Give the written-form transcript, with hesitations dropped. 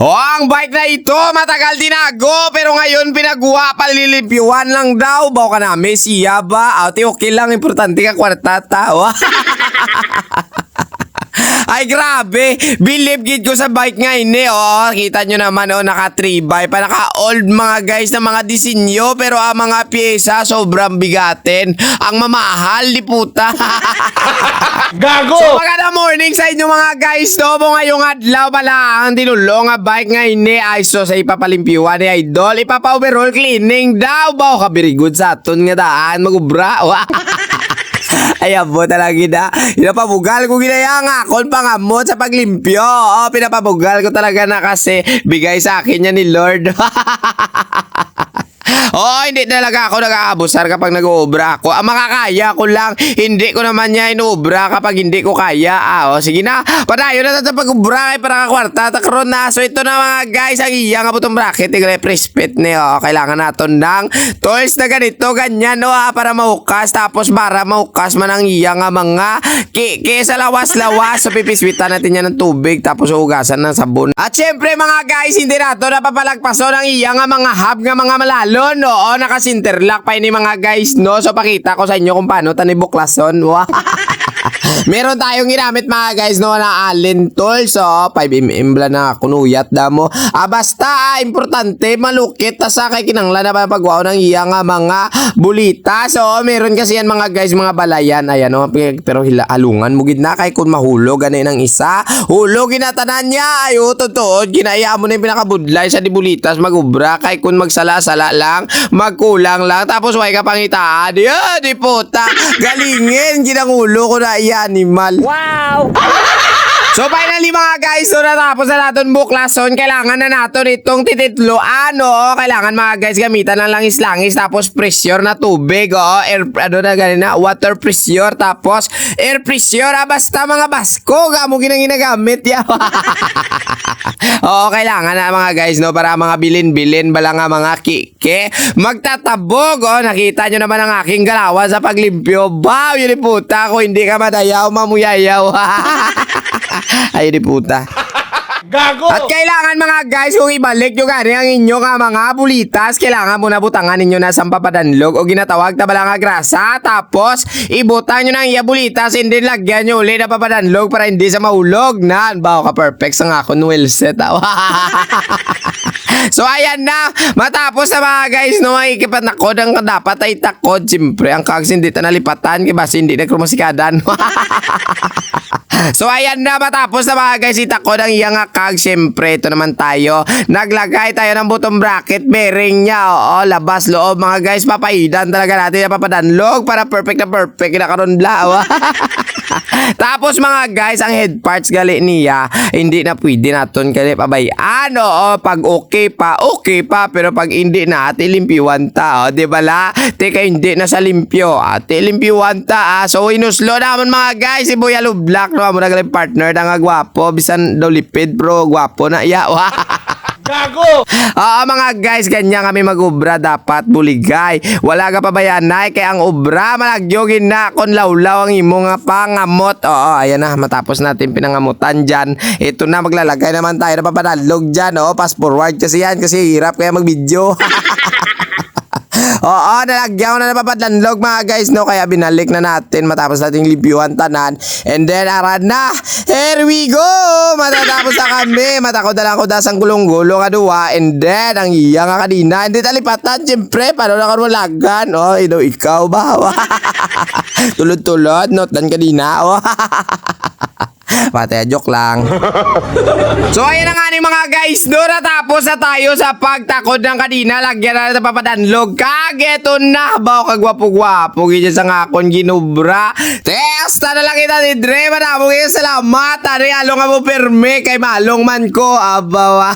Ang bike na ito matagal tinago pero ngayon pinagawa palilipiwan lang daw. Bawa ka na siya ba? Ate okay lang, importante ka kwartata. Ay grabe, believe gid ko sa bike nga ini. Kita nyo naman naka 3x pa, naka old mga guys na mga disenyo pero ang mga pyesa sobrang bigatin. Ang mamahal di puta. Gago! So magandang morning sa inyo mga guys. Mo ngayong adlaw pala ang tinulong nga bike nga ini ay so sa ipapalimpiwan ni Idol, ipapa-overall cleaning daw. Baw ka very good sa aton nga daan magubra. Ay abo talaga na. Pinapabugal ko ginayang akon pangamot sa paglimpyo. Pinapabugal ko talaga na kasi bigay sa akin yan ni Lord. Hindi talaga ako nag-aabusar kapag nag-uubra ako. Ang makakaya ko lang, hindi ko naman niya inuubra kapag hindi ko kaya. Sige na, padayo na sa pag-ubra kay para kakwarta, takron na. So ito na mga guys, ang iya nga po itong bracket, press fit niyo. Kailangan natin ng tools na ganito, ganyan, para mahukas. Tapos para mahukas man ang iya nga mga kiki sa lawas-lawas. So pipiswitan natin yan ng tubig, tapos ugasan ng sabon. At syempre mga guys, hindi nato napapalagpason ang iya nga mga hub nga mga malalon. Naka-sinterlock pa ini mga guys, no? So pakita ko sa inyo kung paano tanibuklason. Meron tayong ginamit mga guys, no, na Allen tool. So 5mm bla na kunuyat damo. Basta importante malukit ta sa kay kinanglan na pagwaw ng iya nga mga bulita. So meron kasi yan mga guys, mga balayan. Ayan, no? Pero alungan mo gid na kay kun mahulog gani ng isa. Hulog ginatanan niya. Ay totoo, ginaya mo na yung pinakabudlay sa dibulitas magubra kay kun magsala-sala lang, magkulang lang, tapos way ka pangitaan. Di puta. Galingin ginangulo ko na iya animal. Wow! So finally mga guys, so natapos na natin buklason. Kailangan na natin itong tititloan. Kailangan mga guys gamitan ng langis-langis, tapos pressure na tubig. Air, water pressure, tapos air pressure. Basta mga basko, gamo ginagamit. Kailangan na mga guys, no, para mga bilin-bilin bala nga mga kike magtatabog. Nakita nyo naman ang aking galawan sa paglimpyo. Wow, yun puta ko, hindi ka madayaw, mamuyayaw. Ay di puta. Gago! At kailangan mga guys, kung ibalik nyo gani ang inyo nga mga bulitas, kailangan muna butangan ninyo na sa papadanlog o ginatawag na bala nga grasa. Tapos ibutang nyo ng iya bulitas, hindi lagyan nyo ulit na papadanlog para hindi sa mahulog na. Bawa ka perfect sa nga akong well set. So ayan na, matapos na mga guys, no, ikipat na kod ang dapat ay takod. Siyempre ang kags hindi ta nalipatan kaya basi hindi nagkrumasikadan. So ayan na, matapos na mga guys, itakod ang iyang kag. Siyempre ito naman tayo, naglagay tayo ng bottom bracket bearing nya. Labas loob mga guys, papaidan talaga natin na papadanlog para perfect na karon bla. Tapos mga guys, ang head parts gali niya hindi na pwede naton kali pabayaan. Pag okay pa, pero pag hindi na ate limpiwan ta. Di ba la? Teka hindi na sa limpyo, ate limpiwan ta. So inuslo naman mga guys, si Boy Alo Black, no, mo nagaling partner na nga gwapo, bisan daw lipid bro, gwapo na iya. Gago! Mga guys, ganyan kami magubra, dapat buligay. Wala ka pabayanay, kaya ang ubra malagyogin na kon lawlaw ang imo nga pangamot. Ayan na, matapos natin pinangamutan dyan. Ito na, maglalagay naman tayo na papadalog dyan. Fast forward kasi yan, kasi hirap kaya mag-video. Nalagyan ko na napapadlanlog mga guys, no, kaya binalik na natin matapos nating libyuhan tanan. And then aran na, here we go, matatapos na kami. Matakot na lang ko dasang gulong-gulong aduwa. And then ang iya nga kanina, hindi talipatan siyempre, paano na karulagan. Ikaw ba? Tulod-tulod, not dan kanina. Pati, joke lang. So ayan na nga ni mga guys, no, natapos na tayo sa pagtakod ng kanina. Lagyan na natin papadanlog. Kageto na, bawa kagwapo-gwapo ganyan sa ngakon ginubra. Testa na lang kita ni Dre. Manamo kayo, salamat. Ano along nga mo perme kay malong man ko. Abawa.